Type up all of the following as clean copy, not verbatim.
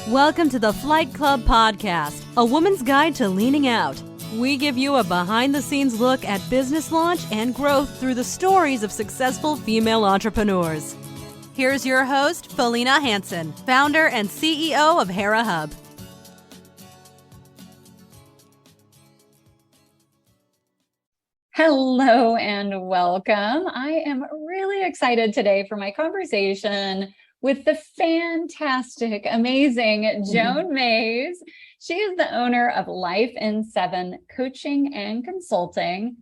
Welcome to the Flight Club Podcast, a woman's guide to leaning out. We give you a behind-the-scenes look at business launch and growth through the stories of successful female entrepreneurs. Here's your host, Felina Hansen, founder and CEO of Hera Hub. Hello and welcome. I am really excited today for my conversation with the fantastic, amazing Joan Mays. She is the owner of Life in 7 Coaching and Consulting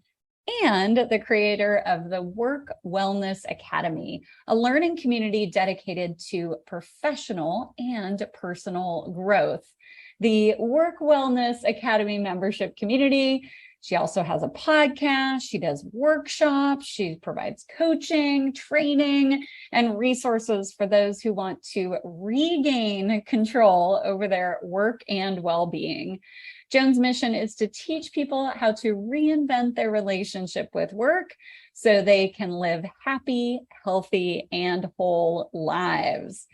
and the creator of the Work Wellness Academy, a learning community dedicated to professional and personal growth. The Work Wellness Academy membership community. She also has a podcast. She does workshops. She provides coaching, training, and resources for those who want to regain control over their work and well-being. Joan's mission is to teach people how to reinvent their relationship with work so they can live happy, healthy, and whole lives.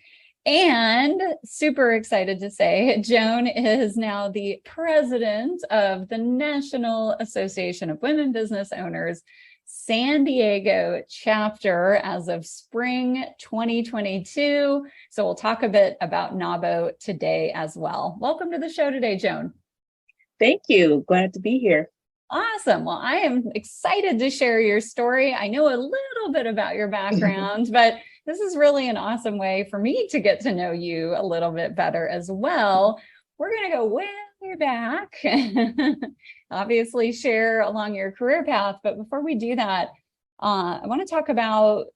And super excited to say, Joan is now the president of the National Association of Women Business Owners San Diego chapter as of spring 2022. So we'll talk a bit about NABO today as well. Welcome to the show today, Joan. Thank you. Glad to be here. Awesome. Well, I am excited to share your story. I know a little bit about your background, but this is really an awesome way for me to get to know you a little bit better as well. We're going to go way back, obviously share along your career path. But before we do that, I want to talk about,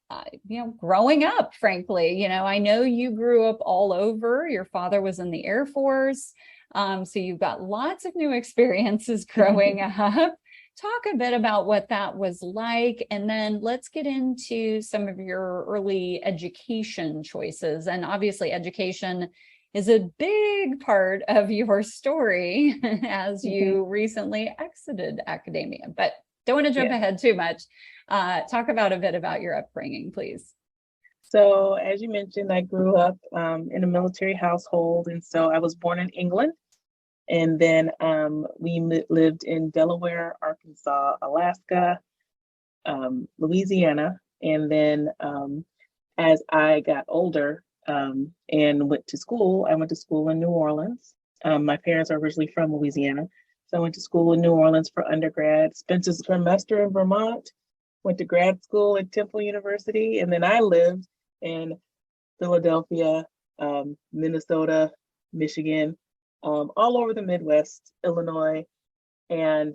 growing up, frankly. I know you grew up all over. Your father was in the Air Force. So you've got lots of new experiences growing up. Talk a bit about what that was like, and then let's get into some of your early education choices. And obviously education is a big part of your story as you recently exited academia, but don't want to jump ahead too much. Talk about a bit about your upbringing, please. So as you mentioned, I grew up in a military household. And so I was born in England. And then we lived in Delaware, Arkansas, Alaska, Louisiana. And then as I got older and went to school, I went to school in New Orleans. My parents are originally from Louisiana. So I went to school in New Orleans for undergrad, spent a semester in Vermont, went to grad school at Temple University. And then I lived in Philadelphia, Minnesota, Michigan, all over the Midwest, Illinois, and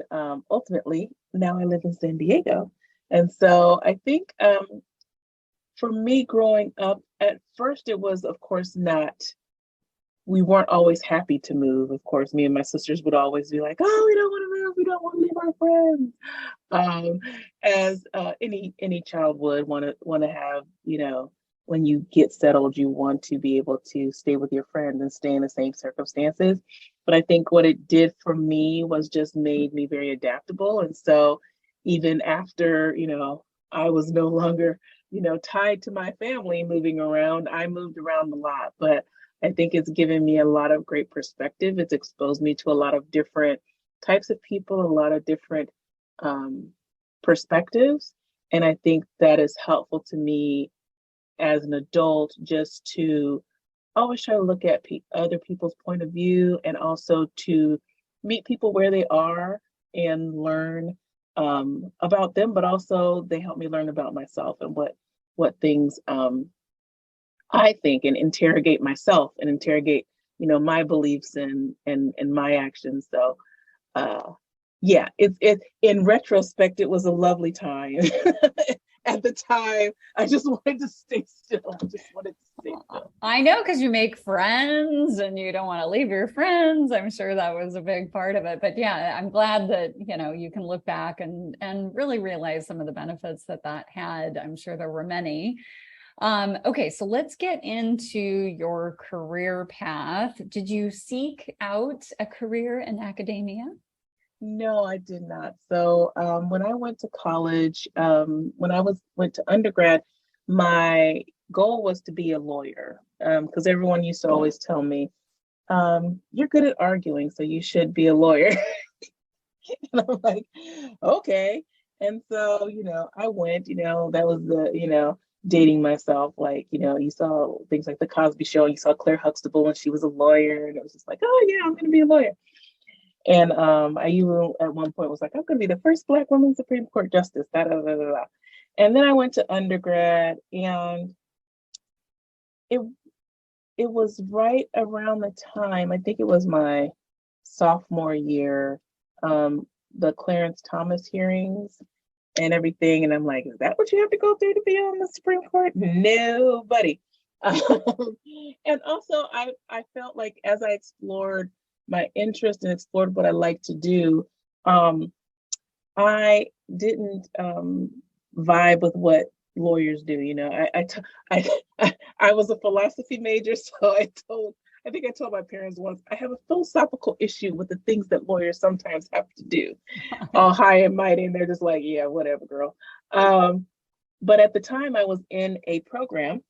ultimately now I live in San Diego. And so I think for me growing up, at first it was, of course, we weren't always happy to move. Of course, me and my sisters would always be like, oh, we don't want to move. We don't want to leave our friends. As any child would want to have, when you get settled, you want to be able to stay with your friends and stay in the same circumstances. But I think what it did for me was just made me very adaptable. And so even after, I was no longer, tied to my family moving around, I moved around a lot. But I think it's given me a lot of great perspective. It's exposed me to a lot of different types of people, a lot of different perspectives. And I think that is helpful to me as an adult, just to always try to look at other people's point of view, and also to meet people where they are and learn about them, but also they help me learn about myself and what things I think, and interrogate myself and interrogate, my beliefs and my actions. So it in retrospect, it was a lovely time. At the time, I just wanted to stay still. I know, because you make friends and you don't want to leave your friends. I'm sure that was a big part of it. But yeah, I'm glad that, you can look back and really realize some of the benefits that had. I'm sure there were many. Okay, so let's get into your career path. Did you seek out a career in academia? No, I did not. So when I went to college, when I went to undergrad, my goal was to be a lawyer, because everyone used to always tell me, you're good at arguing, so you should be a lawyer. And I'm like, okay. And so, I went, that was the, dating myself. Like, you saw things like The Cosby Show, you saw Claire Huxtable and she was a lawyer. And it was just like, oh, yeah, I'm going to be a lawyer. And I even at one point was like, I'm going to be the first Black woman Supreme Court justice. Da, da, da, da, da. And then I went to undergrad, and it was right around the time, I think it was my sophomore year, the Clarence Thomas hearings and everything. And I'm like, is that what you have to go through to be on the Supreme Court? Nobody. And also, I felt like as I explored my interest and explored what I like to do, I didn't vibe with what lawyers do. I was a philosophy major, so I think I told my parents once, I have a philosophical issue with the things that lawyers sometimes have to do, all high and mighty, and they're just like, yeah, whatever, girl. But at the time, I was in a program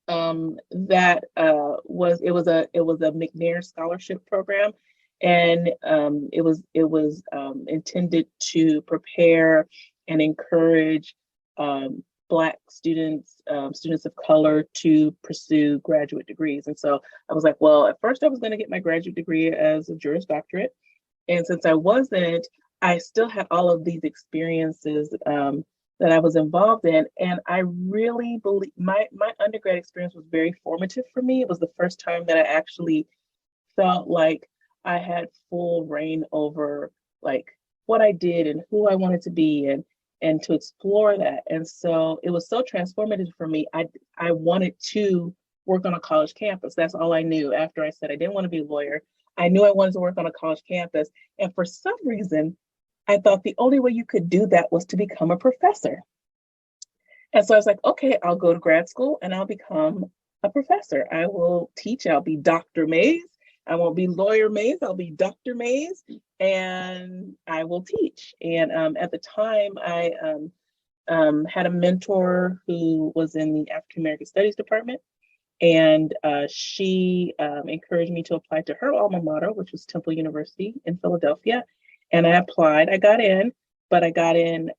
that was a McNair scholarship program, and it was intended to prepare and encourage Black students, students of color, to pursue graduate degrees. And so I was like, well, at first I was going to get my graduate degree as a Juris Doctorate. And since I wasn't, I still had all of these experiences that I was involved in. And I really believe my undergrad experience was very formative for me. It was the first time that I actually felt like I had full reign over like what I did and who I wanted to be, and to explore that. And so it was so transformative for me. I wanted to work on a college campus. That's all I knew. After I said I didn't want to be a lawyer, I knew I wanted to work on a college campus. And for some reason, I thought the only way you could do that was to become a professor. And so I was like, okay, I'll go to grad school and I'll become a professor. I will teach. I'll be Dr. Mays. I won't be lawyer Mays. I'll be Dr. Mays, and I will teach. And at the time, I had a mentor who was in the African American Studies department, and she encouraged me to apply to her alma mater, which was Temple University in Philadelphia. And I applied. I got in, but I got in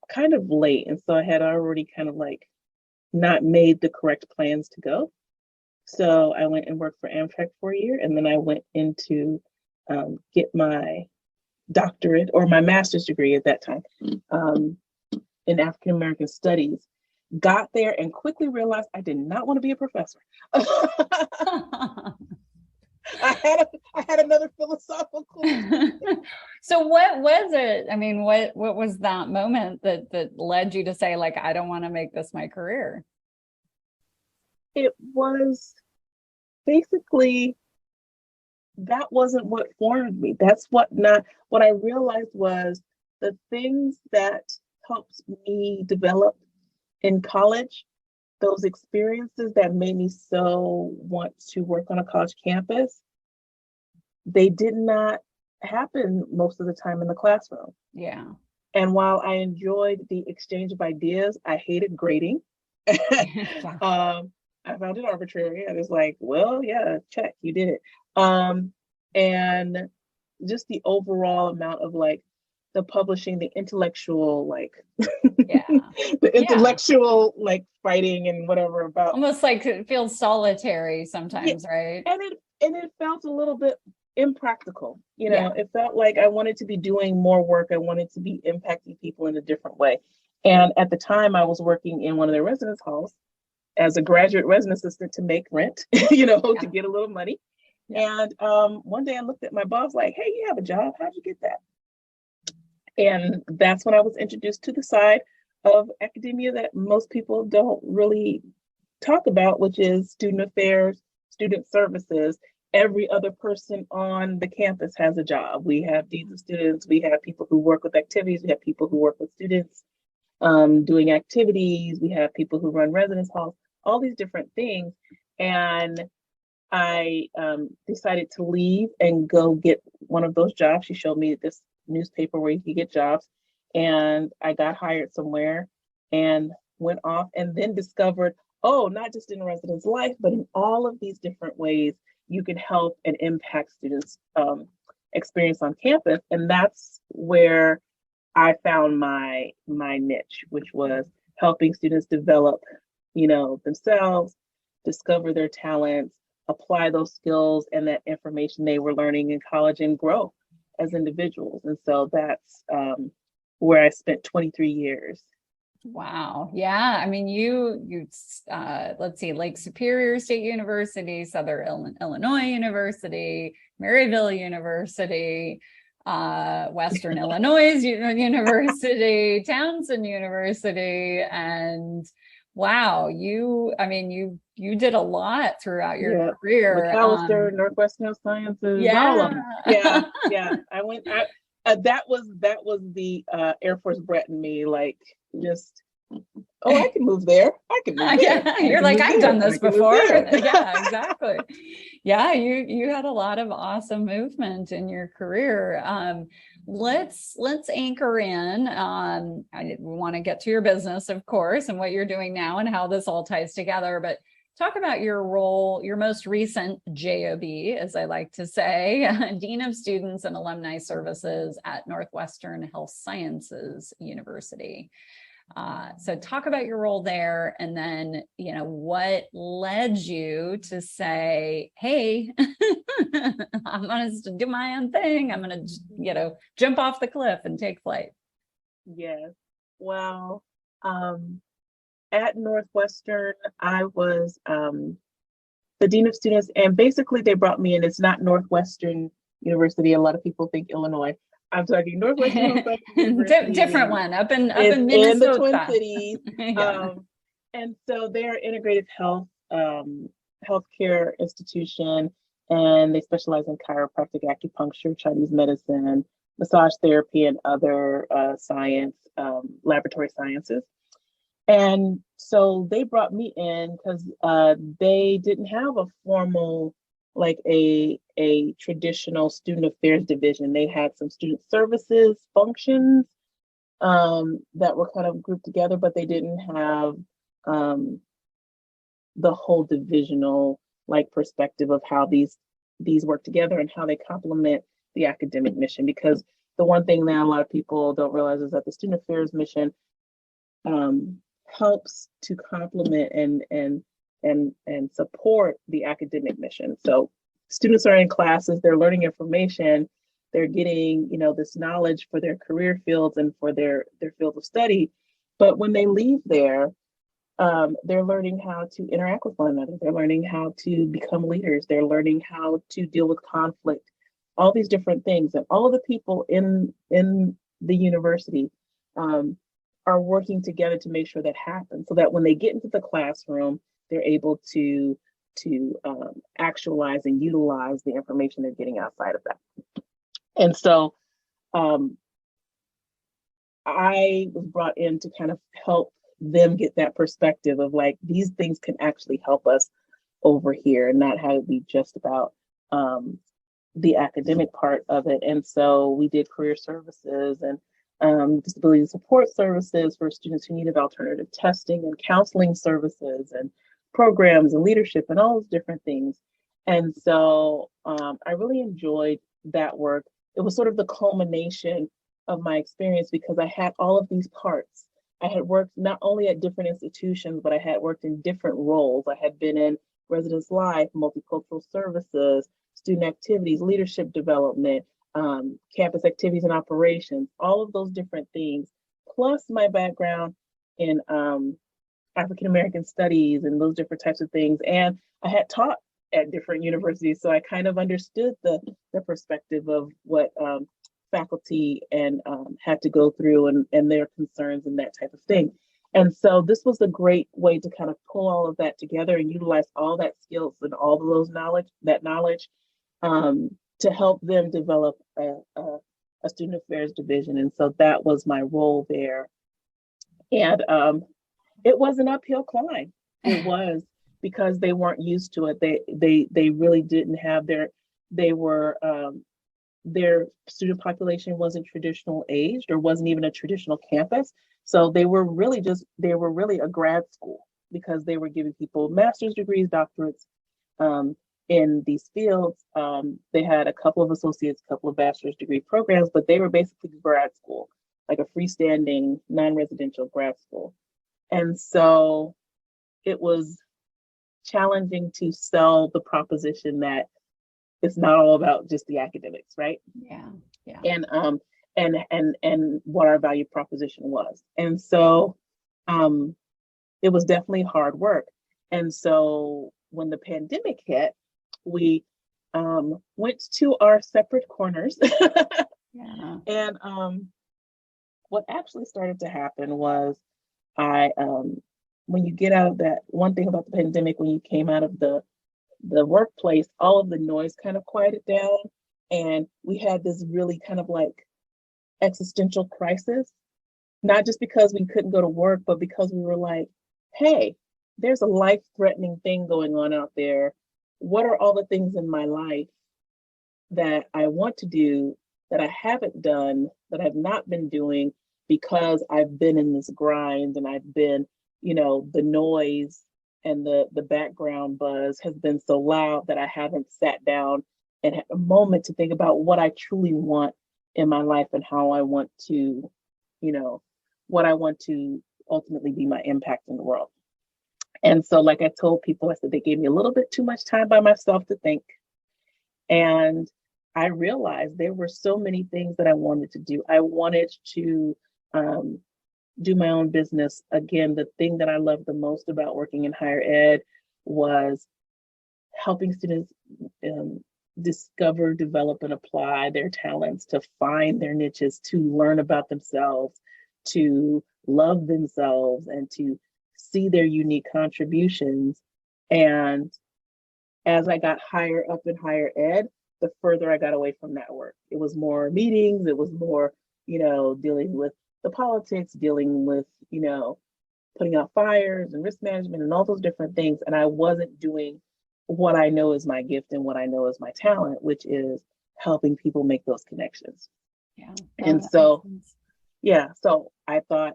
kind of late, and so I had already kind of like not made the correct plans to go. So I went and worked for Amtrak for a year, and then I went into get my doctorate, or my master's degree at that time, in African American Studies. Got there and quickly realized I did not want to be a professor. I had another philosophical. So what was it? I mean, what was that moment that led you to say, like, I don't want to make this my career? It was basically, that wasn't what formed me. That's what I realized was the things that helped me develop in college, those experiences that made me so want to work on a college campus, they did not happen most of the time in the classroom. Yeah. And while I enjoyed the exchange of ideas, I hated grading. I found it arbitrary. I was like, well, yeah, check, you did it. And just the overall amount of like the publishing, the intellectual, like, yeah, the intellectual, like fighting and whatever about. Almost like it feels solitary sometimes, right? And it felt a little bit impractical. It felt like I wanted to be doing more work. I wanted to be impacting people in a different way. And at the time I was working in one of their residence halls as a graduate resident assistant to make rent, to get a little money. Yeah. And one day I looked at my boss like, hey, you have a job. How'd you get that? And that's when I was introduced to the side of academia that most people don't really talk about, which is student affairs, student services. Every other person on the campus has a job. We have deans of students. We have people who work with activities. We have people who work with students doing activities. We have people who run residence halls, all these different things. And I decided to leave and go get one of those jobs. She showed me this newspaper where you could get jobs. And I got hired somewhere and went off, and then discovered, oh, not just in residence life, but in all of these different ways, you can help and impact students' experience on campus. And that's where I found my niche, which was helping students develop, themselves, discover their talents, apply those skills and that information they were learning in college and grow as individuals. And so that's where I spent 23 years. Wow. Yeah. I mean, let's see, Lake Superior State University, Southern Illinois University, Maryville University, Western Illinois University, Townsend University, and wow, you did a lot throughout your career. McAllister, Northwestern Health Sciences, all of them. Yeah. I went. That was the Air Force brat in me, like just. Oh, I can move there. I can move there. Yeah, you're like, I've done this before. Yeah, exactly. Yeah, you had a lot of awesome movement in your career. Let's anchor in. We want to get to your business, of course, and what you're doing now and how this all ties together. But talk about your role, your most recent JOB, as I like to say, Dean of Students and Alumni Services at Northwestern Health Sciences University. So talk about your role there, and then, what led you to say, hey, I'm going to do my own thing. I'm going to, jump off the cliff and take flight. Yes. Well, at Northwestern, I was the Dean of Students, and basically they brought me in. It's not Northwestern University. A lot of people think Illinois. I'm talking Northwestern different one up in Minnesota, in the Twin Cities. Yeah. And so they're integrated healthcare institution, and they specialize in chiropractic, acupuncture, Chinese medicine, massage therapy, and other laboratory sciences. And so they brought me in because they didn't have a formal, like a traditional student affairs division. They had some student services functions that were kind of grouped together, but they didn't have the whole divisional perspective of how these work together and how they complement the academic mission. Because the one thing that a lot of people don't realize is that the student affairs mission helps to complement and support the academic mission. So students are in classes, they're learning information, they're getting, this knowledge for their career fields and for their field of study. But when they leave there, they're learning how to interact with one another. They're learning how to become leaders. They're learning how to deal with conflict, all these different things. And all of the people in the university are working together to make sure that happens, so that when they get into the classroom, they're able to actualize and utilize the information they're getting outside of that. And so I was brought in to kind of help them get that perspective of these things can actually help us over here and not have it be just about the academic part of it. And so we did career services and disability support services for students who needed alternative testing and counseling services and programs and leadership and all those different things. And so I really enjoyed that work. It was sort of the culmination of my experience because I had all of these parts. I had worked not only at different institutions, but I had worked in different roles. I had been in residence life, multicultural services, student activities, leadership development, campus activities and operations, all of those different things, plus my background in African American studies and those different types of things. And I had taught at different universities, so I kind of understood the perspective of what faculty and had to go through and their concerns and that type of thing. And so this was a great way to kind of pull all of that together and utilize all that skills and all of those knowledge to help them develop a student affairs division. And so that was my role there. And it was an uphill climb. It was, because they weren't used to it. They really didn't have their student population wasn't traditional aged or wasn't even a traditional campus. So they were really a grad school, because they were giving people master's degrees, doctorates in these fields. They had a couple of associates, a couple of bachelor's degree programs, but they were basically grad school, like a freestanding non-residential grad school. And so it was challenging to sell the proposition that it's not all about just the academics, right? Yeah. Yeah. And what our value proposition was. And so it was definitely hard work. And so when the pandemic hit, we went to our separate corners. Yeah. And what actually started to happen was I when you get out of that, one thing about the pandemic, when you came out of the workplace, all of the noise kind of quieted down. And we had this really kind of like existential crisis, not just because we couldn't go to work, but because we were like, hey, there's a life-threatening thing going on out there. What are all the things in my life that I want to do that I haven't done, that I've not been doing because I've been in this grind and I've been, the noise and the background buzz has been so loud that I haven't sat down and had a moment to think about what I truly want in my life and how I want to, what I want to ultimately be my impact in the world. And so, like I told people, I said they gave me a little bit too much time by myself to think. And I realized there were so many things that I wanted to do. I wanted to do my own business. Again, the thing that I loved the most about working in higher ed was helping students discover, develop, and apply their talents, to find their niches, to learn about themselves, to love themselves, and to see their unique contributions. And as I got higher up in higher ed, the further I got away from that work. It was more meetings, it was more, dealing with the politics, dealing with, putting out fires and risk management and all those different things. And I wasn't doing what I know is my gift and what I know is my talent, which is helping people make those connections. Yeah. And so, so I thought,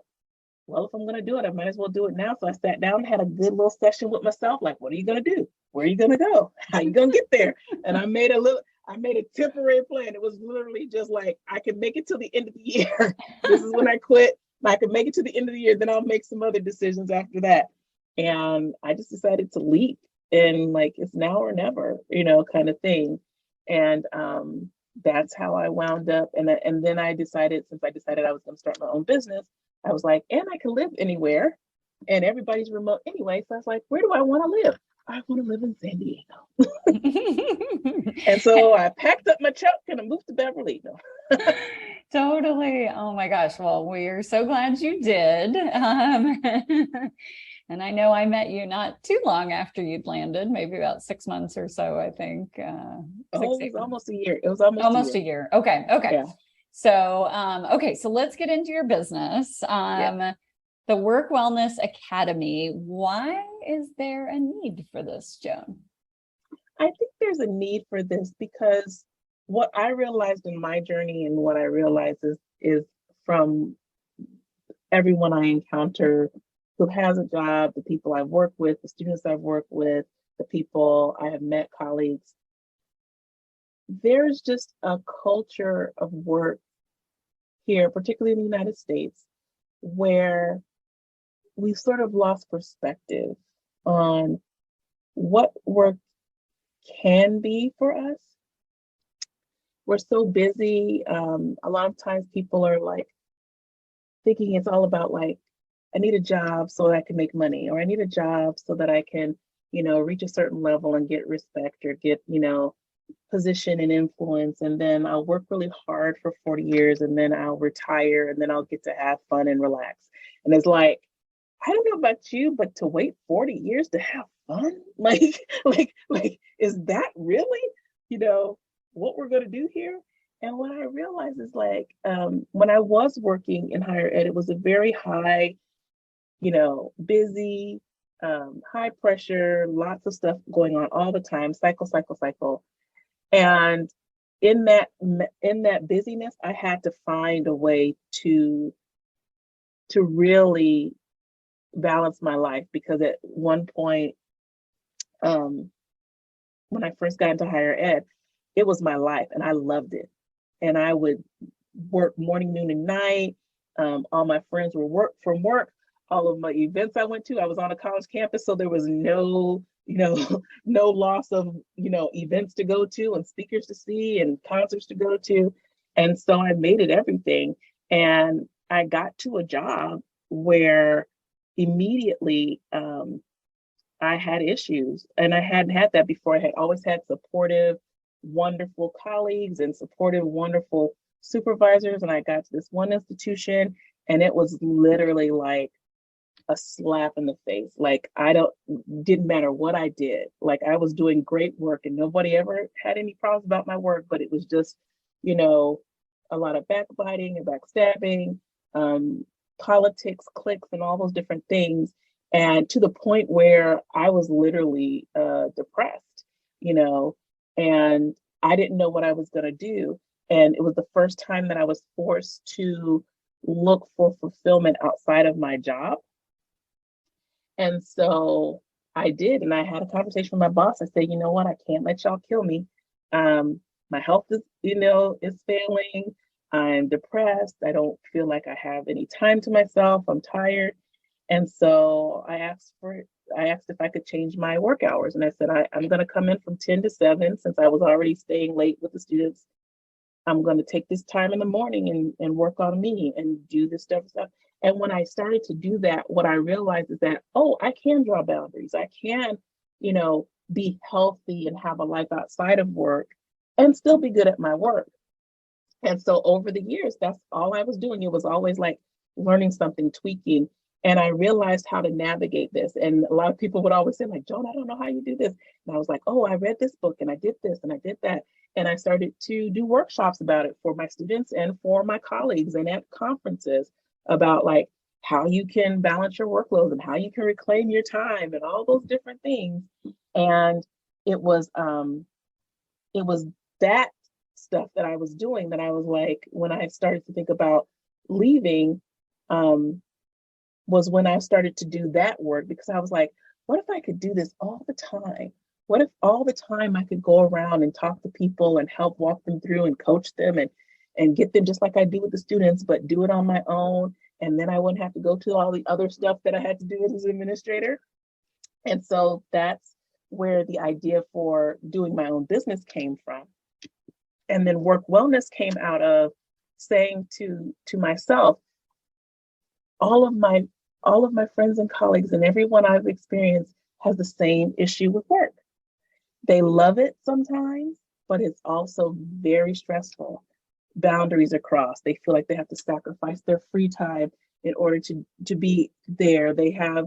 well, if I'm going to do it, I might as well do it now. So I sat down and had a good little session with myself. Like, what are you going to do? Where are you going to go? How are you going to get there? And I made a temporary plan. It was literally just like, I can make it till the end of the year. This is when I quit. I can make it to the end of the year. Then I'll make some other decisions after that. And I just decided to leap, and like, it's now or never, kind of thing. And that's how I wound up. And then I decided, since I decided I was going to start my own business, I was like, and I can live anywhere, and everybody's remote anyway. So I was like, where do I want to live? I want to live in San Diego. And so I packed up my truck and I moved to Beverly. Totally. Oh my gosh. Well, we're so glad you did. And I know I met you not too long after you'd landed, maybe about 6 months or so, I think. It was almost a year. It was almost a year. Okay. Yeah. So, so let's get into your business. The Work Wellness Academy. Why is there a need for this, Joan? I think there's a need for this because what I realized in my journey, and what I realized is from everyone I encounter who has a job, the people I've worked with, the students I've worked with, the people I have met, colleagues, there's just a culture of work here, particularly in the United States, where we've sort of lost perspective on what work can be for us. We're so busy. A lot of times people are like thinking it's all about like, I need a job so that I can make money, or I need a job so that I can, reach a certain level and get respect, or get, position and influence. And then I'll work really hard for 40 years and then I'll retire and then I'll get to have fun and relax. And it's like, I don't know about you, but to wait 40 years to have fun, like, is that really, what we're going to do here? And what I realized is like, when I was working in higher ed, it was a very high, busy, high pressure, lots of stuff going on all the time, cycle. And in that busyness, I had to find a way to really balance my life, because at one point, when I first got into higher ed, it was my life and I loved it. And I would work morning, noon, and night. All my friends were from work. All of my events I went to, I was on a college campus, so there was no, no loss of, events to go to and speakers to see and concerts to go to. And so I made it everything. And I got to a job where immediately I had issues, and I hadn't had that before. I had always had supportive, wonderful colleagues and supportive, wonderful supervisors. And I got to this one institution, and it was literally like a slap in the face. Like didn't matter what I did. Like I was doing great work and nobody ever had any problems about my work, but it was just, a lot of backbiting and backstabbing, politics, cliques, and all those different things. And to the point where I was literally depressed, and I didn't know what I was going to do. And it was the first time that I was forced to look for fulfillment outside of my job. And so I did. And I had a conversation with my boss. I said, you know what? I can't let y'all kill me. My health is, is failing. I'm depressed. I don't feel like I have any time to myself. I'm tired. And so I asked if I could change my work hours. And I said, I'm going to come in from 10 to 7 since I was already staying late with the students. I'm going to take this time in the morning and work on me and do this stuff. And when I started to do that, what I realized is that, I can draw boundaries. I can, be healthy and have a life outside of work and still be good at my work. And so over the years, that's all I was doing. It was always like learning something, tweaking. And I realized how to navigate this. And a lot of people would always say, like, Joan, I don't know how you do this. And I was like, I read this book and I did this and I did that. And I started to do workshops about it for my students and for my colleagues and at conferences about like how you can balance your workload and how you can reclaim your time and all those different things. And it was that stuff that I was doing that I was like, when I started to think about leaving, was when I started to do that work, because I was like, what if I could do this all the time? What if all the time I could go around and talk to people and help walk them through and coach them and get them just like I do with the students, but do it on my own. And then I wouldn't have to go to all the other stuff that I had to do as an administrator. And so that's where the idea for doing my own business came from. And then work wellness came out of saying to myself, all of my friends and colleagues and everyone I've experienced has the same issue with work. They love it sometimes, but it's also very stressful. Boundaries are crossed. They feel like they have to sacrifice their free time in order to be there. They have,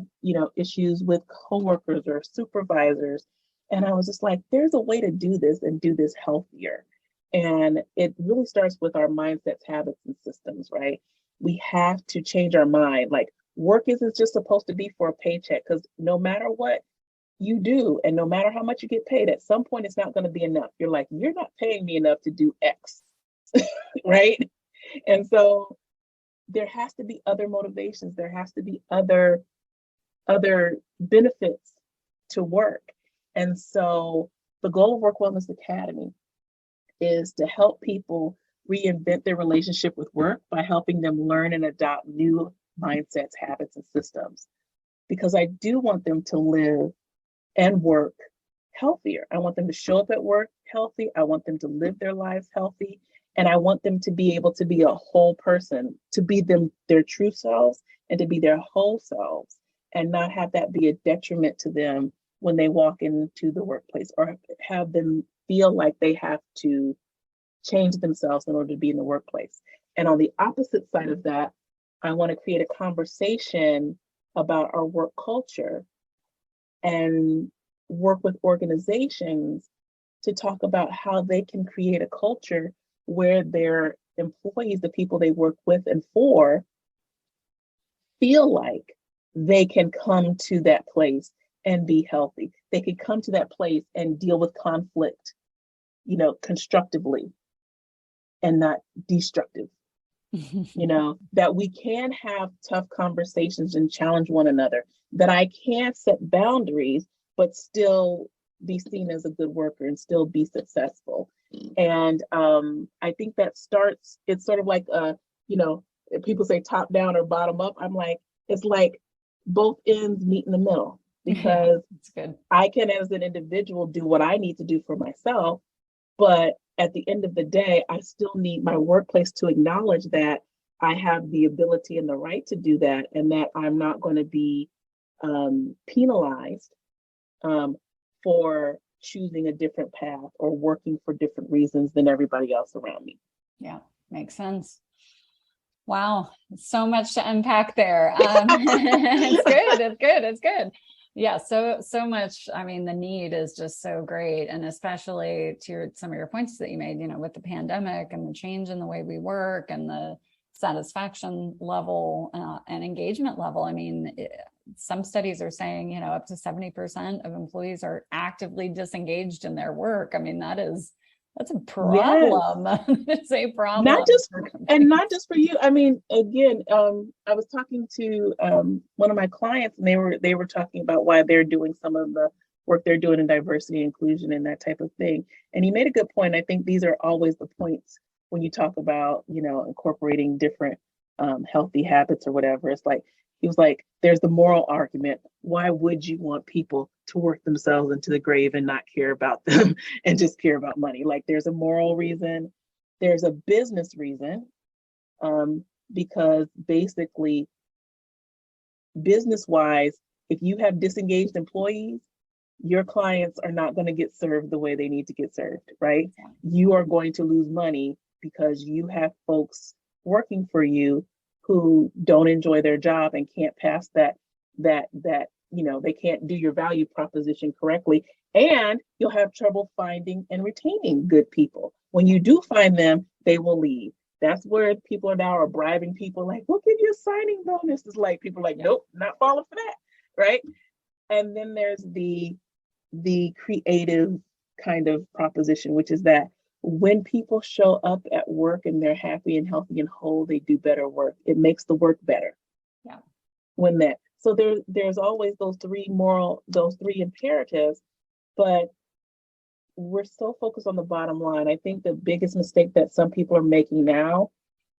issues with coworkers or supervisors. And I was just like, there's a way to do this and do this healthier. And it really starts with our mindsets, habits, and systems, right? We have to change our mind. Like work isn't just supposed to be for a paycheck, because no matter what you do and no matter how much you get paid, at some point it's not going to be enough. You're like, you're not paying me enough to do X, right? And so there has to be other motivations. There has to be other benefits to work. And so the goal of Work Wellness Academy is to help people reinvent their relationship with work by helping them learn and adopt new mindsets, habits, and systems. Because I do want them to live and work healthier. I want them to show up at work healthy. I want them to live their lives healthy. And I want them to be able to be a whole person, to be their true selves and to be their whole selves, and not have that be a detriment to them when they walk into the workplace, or have them feel like they have to change themselves in order to be in the workplace. And on the opposite side of that, I want to create a conversation about our work culture and work with organizations to talk about how they can create a culture where their employees, the people they work with and for, feel like they can come to that place and be healthy. They can come to that place and deal with conflict, constructively and not destructive. That we can have tough conversations and challenge one another, that I can set boundaries, but still be seen as a good worker and still be successful. And I think that it's sort of like if people say top down or bottom up, I'm like, it's like both ends meet in the middle, because That's good. I can, as an individual, do what I need to do for myself. But at the end of the day, I still need my workplace to acknowledge that I have the ability and the right to do that, and that I'm not going to be penalized for choosing a different path or working for different reasons than everybody else around me. Yeah, makes sense. Wow, so much to unpack there. It's good. It's good. It's good. Yeah, so much. I mean, the need is just so great, and especially to some of your points that you made, with the pandemic and the change in the way we work and the satisfaction level and engagement level. I mean, some studies are saying, up to 70% of employees are actively disengaged in their work. I mean, that's a problem. Yes. It's a problem. Not just for you. I mean, again, I was talking to one of my clients, and they were talking about why they're doing some of the work they're doing in diversity, inclusion, and that type of thing. And he made a good point. I think these are always the points when you talk about, incorporating different healthy habits or whatever. It's like, he was like, there's the moral argument. Why would you want people to work themselves into the grave and not care about them and just care about money? Like, there's a moral reason, there's a business reason, because basically, business wise, if you have disengaged employees, your clients are not going to get served the way they need to get served, right? You are going to lose money because you have folks working for you who don't enjoy their job and can't pass that they can't do your value proposition correctly, and you'll have trouble finding and retaining good people. When you do find them, they will leave. That's where people are bribing people, like, we'll give you a signing bonus. It's like, people are like, nope, not falling for that, right? And then there's the creative kind of proposition, which is that when people show up at work and they're happy and healthy and whole, they do better work. It makes the work better. Yeah. So there's always those three imperatives, but we're so focused on the bottom line. I think the biggest mistake that some people are making now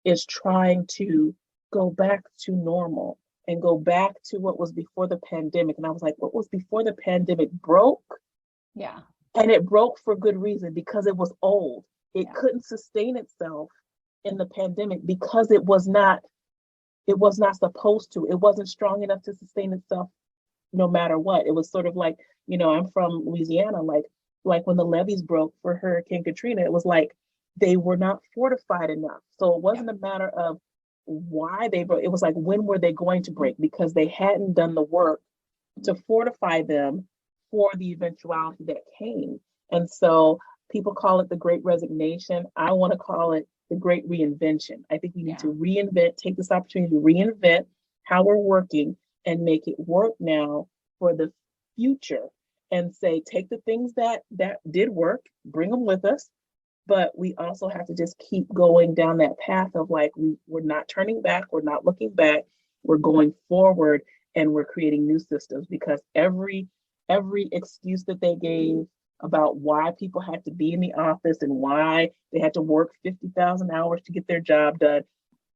is trying to go back to normal and go back to what was before the pandemic. And I was like, what was before the pandemic broke? Yeah. And it broke for good reason, because it was old. It couldn't sustain itself in the pandemic because it was not supposed to. It wasn't strong enough to sustain itself no matter what. It was sort of like, I'm from Louisiana, like when the levees broke for Hurricane Katrina, it was like they were not fortified enough. So it wasn't a matter of why they broke. It was like, when were they going to break? Because they hadn't done the work to fortify them for the eventuality that came. And so people call it the Great Resignation. I want to call it the Great Reinvention. I think we need to reinvent, take this opportunity to reinvent how we're working and make it work now for the future, and say, take the things that did work, bring them with us. But we also have to just keep going down that path of like, we're not turning back, we're not looking back, we're going forward, and we're creating new systems, because every excuse that they gave about why people had to be in the office and why they had to work 50,000 hours to get their job done,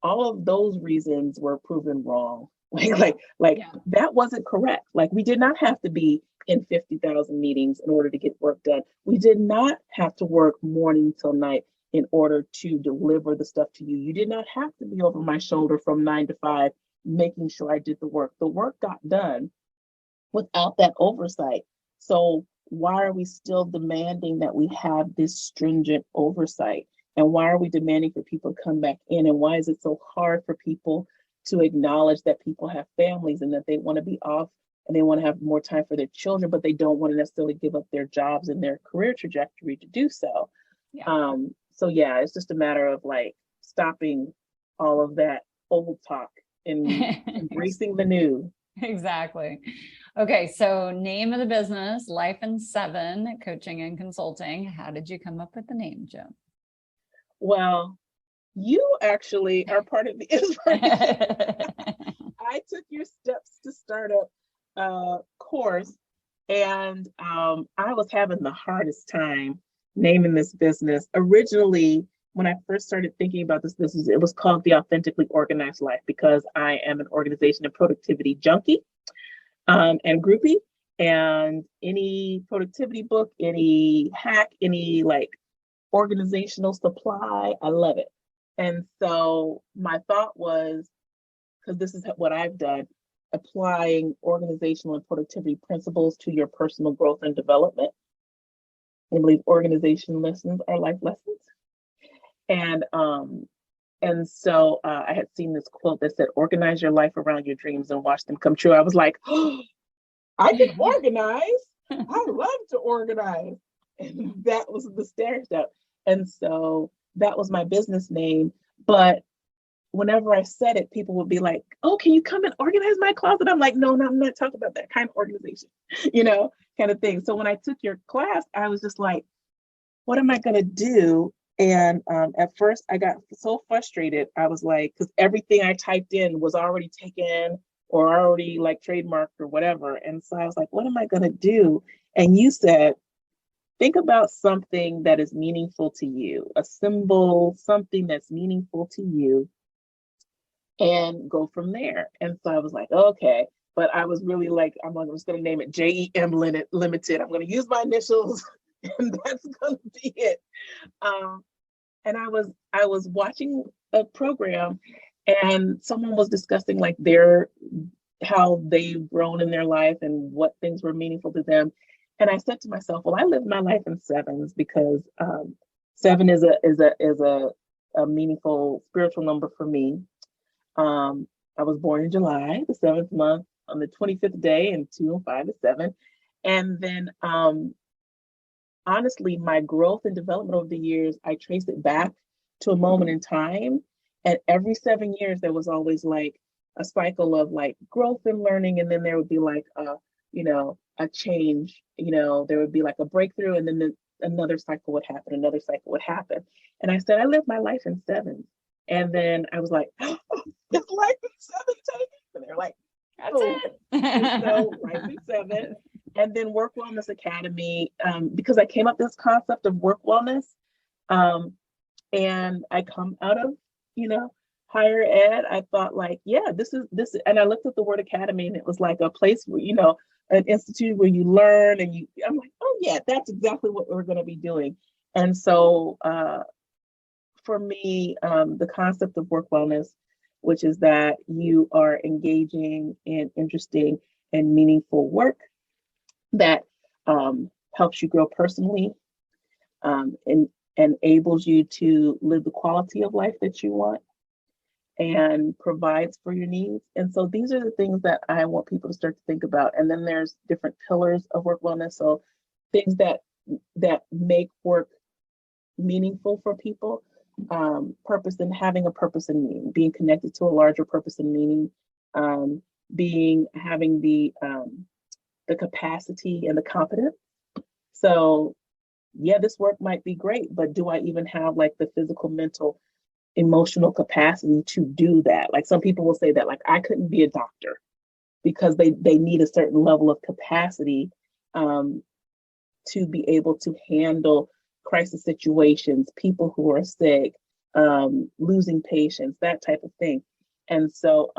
all of those reasons were proven wrong. That wasn't correct. Like, we did not have to be in 50,000 meetings in order to get work done. We did not have to work morning till night in order to deliver the stuff to you. You did not have to be over my shoulder from 9 to 5 making sure I did the work. The work got done without that oversight. So why are we still demanding that we have this stringent oversight? And why are we demanding for people to come back in? And why is it so hard for people to acknowledge that people have families and that they want to be off and they want to have more time for their children, but they don't want to necessarily give up their jobs and their career trajectory to do so? It's just a matter of like stopping all of that old talk and embracing the new. Exactly. Okay, so name of the business, Life in 7 Coaching and Consulting. How did you come up with the name, Joan? Well, you actually are part of the inspiration. I took your steps to start a course And I was having the hardest time naming this business. Originally, when I first started thinking about this business, it was called The Authentically Organized Life because I am an organization and productivity junkie and groupie. And any productivity book, any hack, any like organizational supply, I love it. And so my thought was, because this is what I've done, applying organizational and productivity principles to your personal growth and development. I believe organization lessons are life lessons. And so I had seen this quote that said, organize your life around your dreams and watch them come true. I was like, oh, I can organize. I love to organize. And that was the stair step. And so that was my business name. But whenever I said it, people would be like, oh, can you come and organize my closet? I'm like, no, I'm not talking about that kind of organization, kind of thing. So when I took your class, I was just like, what am I going to do? And at first I got so frustrated. I was like, because everything I typed in was already taken or already like trademarked or whatever. And so I was like, what am I going to do? And you said, think about something that is meaningful to you, a symbol, something that's meaningful to you, and go from there. And so I was like, okay. But I was really like, I'm just going to name it JEM Limited. I'm going to use my initials, and that's going to be it. And I was watching a program, and someone was discussing like how they've grown in their life and what things were meaningful to them. And I said to myself, well, I lived my life in sevens because 7 is a meaningful spiritual number for me. I was born in July, the 7th month, on the 25th day, and 2 and 5 is 7. And then honestly, my growth and development over the years, I trace it back to a moment in time. And every 7 years, there was always like a cycle of like growth and learning. And then there would be like a change, there would be like a breakthrough, and then another cycle would happen, another cycle would happen. And I said, I lived my life in sevens. And then I was like, oh, it's life in 7 taking. And they're like, that's it. So life in 7. And then Work Wellness Academy, because I came up with this concept of work wellness. And I come out of, higher ed. I thought like, yeah, this is, and I looked at the word academy, and it was like a place where, an institute where you learn, and I'm like, oh yeah, that's exactly what we're going to be doing. And so for me, the concept of work wellness, which is that you are engaging in interesting and meaningful work that helps you grow personally, and enables you to live the quality of life that you want, and provides for your needs. And so these are the things that I want people to start to think about. And then there's different pillars of work wellness. So things that make work meaningful for people, purpose and having a purpose and meaning, being connected to a larger purpose and meaning, having the capacity and the competence. So yeah, this work might be great, but do I even have like the physical, mental, emotional capacity to do that? Like some people will say that like I couldn't be a doctor because they need a certain level of capacity to be able to handle crisis situations, people who are sick, losing patients, that type of thing. And so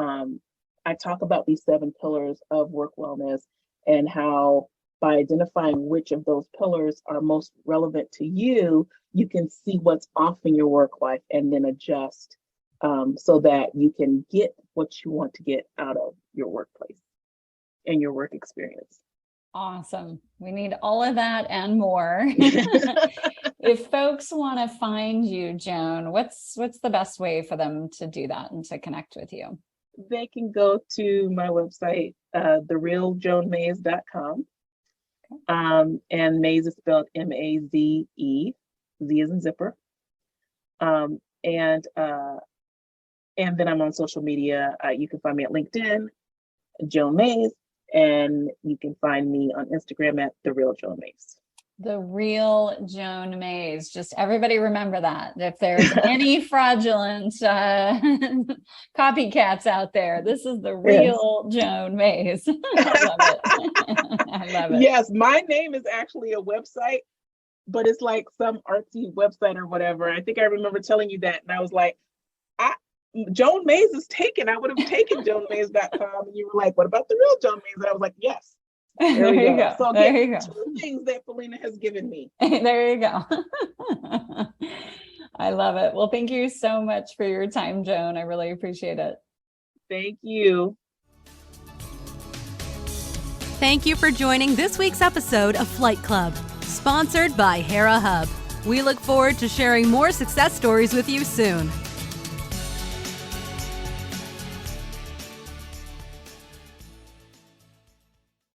I talk about these 7 pillars of work wellness, and how by identifying which of those pillars are most relevant to you, you can see what's off in your work life and then adjust so that you can get what you want to get out of your workplace and your work experience. Awesome. We need all of that and more. If folks want to find you, Joan, what's the best way for them to do that and to connect with you? They can go to my website, therealjoanmaze.com. And Maze is spelled Maze, Z as in zipper. And then I'm on social media. You can find me at LinkedIn, Joan Maze, and you can find me on Instagram at The Real Joan Maze. The real Joan Mays. Just everybody remember that. If there's any fraudulent copycats out there, this is the real Joan Mays. I love it. I love it. Yes, my name is actually a website, but it's like some artsy website or whatever. I think I remember telling you that, and I was like, Joan Mays is taken. I would have taken joanmays.com. And you were like, what about the real Joan Mays? And I was like, yes. There you go. So there you go. 2 things that Felina has given me. There you go. I love it. Well, thank you so much for your time, Joan. I really appreciate it. Thank you. Thank you for joining this week's episode of Flight Club, sponsored by Hera Hub. We look forward to sharing more success stories with you soon.